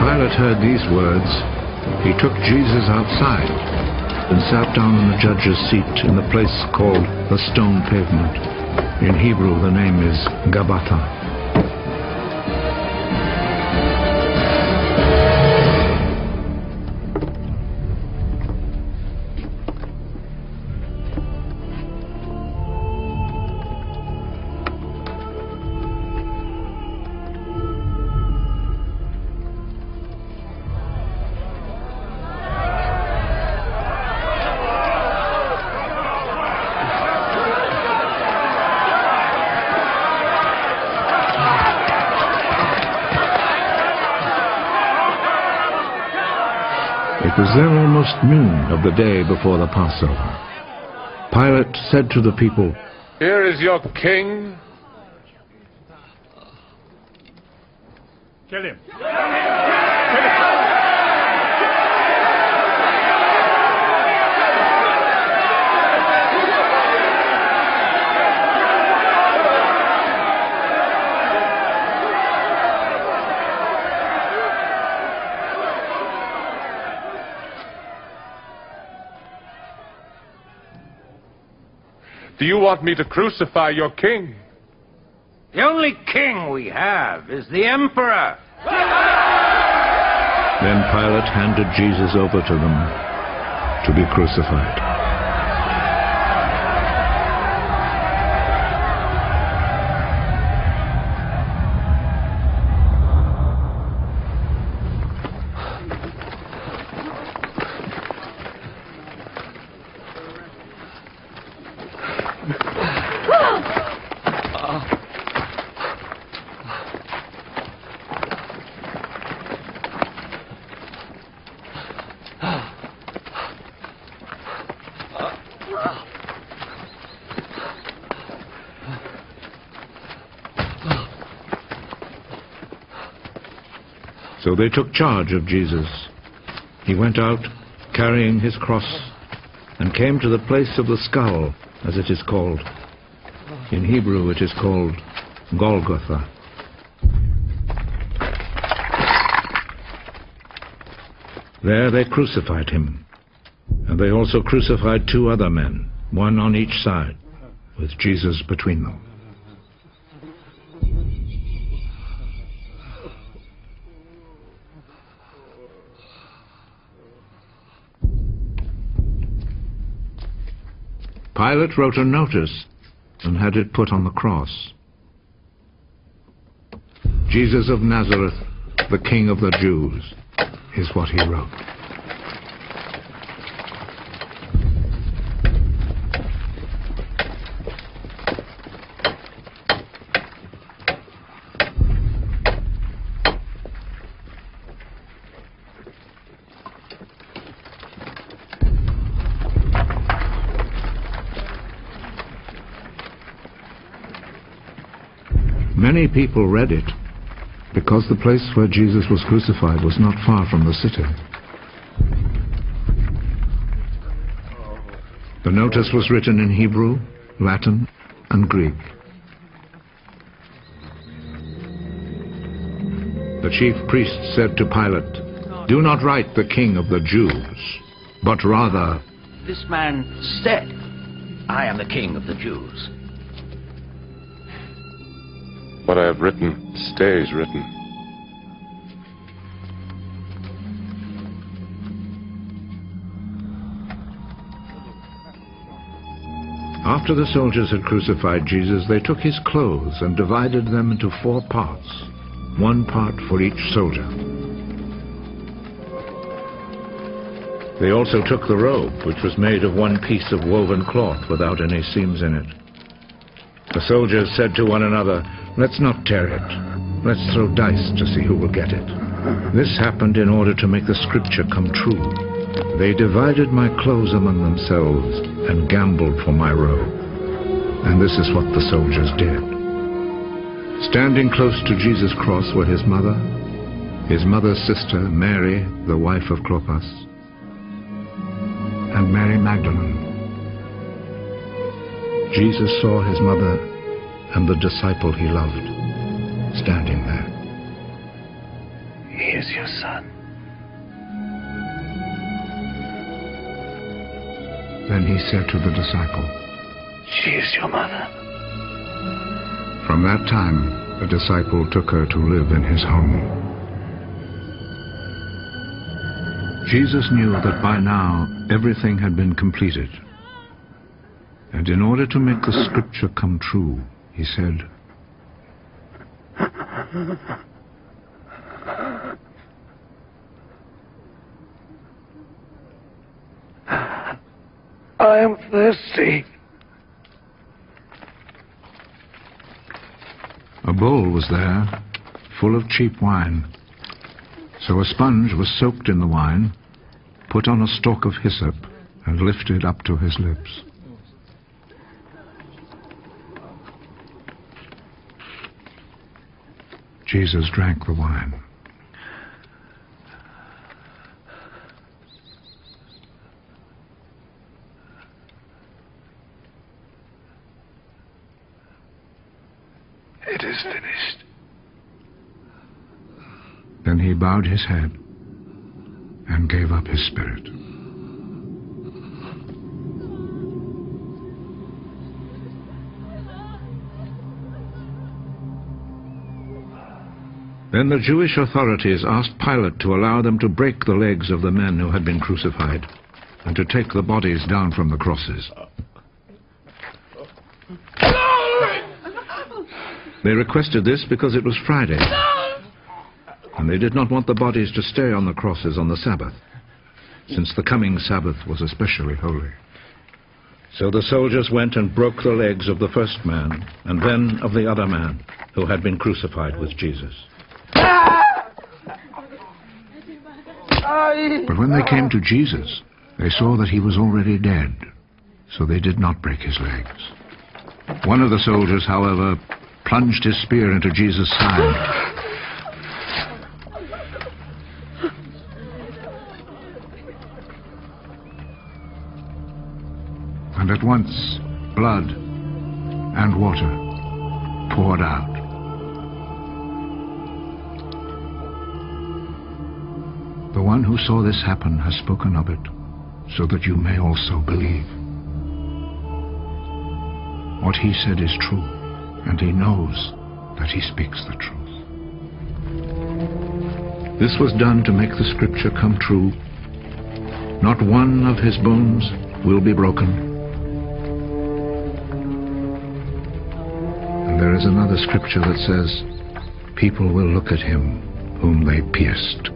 Pilate heard these words, he took Jesus outside and sat down on the judge's seat in the place called the Stone Pavement. In Hebrew, the name is Gabbatha. It was then almost noon of the day before the Passover. Pilate said to the people, "Here is your king." Kill him. Do you want me to crucify your king? The only king we have is the emperor. Then Pilate handed Jesus over to them to be crucified. So they took charge of Jesus. He went out carrying his cross and came to the place of the skull, as it is called. In Hebrew it is called Golgotha. There they crucified him, and they also crucified two other men, one on each side, with Jesus between them. Pilate wrote a notice and had it put on the cross. Jesus of Nazareth, the King of the Jews, is what he wrote. Many people read it, because the place where Jesus was crucified was not far from the city. The notice was written in Hebrew, Latin, and Greek. The chief priest said to Pilate, "Do not write the King of the Jews, but rather..." This man said, "I am the king of the Jews." What I have written stays written. After the soldiers had crucified Jesus, they took his clothes and divided them into 4 parts, 1 part for each soldier. They also took the robe, which was made of 1 piece of woven cloth without any seams in it. The soldiers said to one another, "Let's not tear it. Let's throw dice to see who will get it." This happened in order to make the scripture come true. They divided my clothes among themselves and gambled for my robe. And this is what the soldiers did. Standing close to Jesus' cross were his mother's sister, Mary, the wife of Clopas, and Mary Magdalene. Jesus saw his mother and the disciple he loved standing there. He is your son. Then he said to the disciple, She is your mother. From that time, the disciple took her to live in his home. Jesus knew that by now everything had been completed. And in order to make the scripture come true, he said, I am thirsty. A bowl was there, full of cheap wine. So a sponge was soaked in the wine, put on a stalk of hyssop, and lifted up to his lips. Jesus drank the wine. It is finished. Then he bowed his head and gave up his spirit. Then the Jewish authorities asked Pilate to allow them to break the legs of the men who had been crucified and to take the bodies down from the crosses. They requested this because it was Friday, and they did not want the bodies to stay on the crosses on the Sabbath, since the coming Sabbath was especially holy. So the soldiers went and broke the legs of the first man, and then of the other man who had been crucified with Jesus. But when they came to Jesus, they saw that he was already dead, so they did not break his legs. One of the soldiers, however, plunged his spear into Jesus' side. And at once, blood and water poured out. The one who saw this happen has spoken of it, so that you may also believe. What he said is true, and he knows that he speaks the truth. This was done to make the scripture come true. Not one of his bones will be broken. And there is another scripture that says, people will look at him whom they pierced.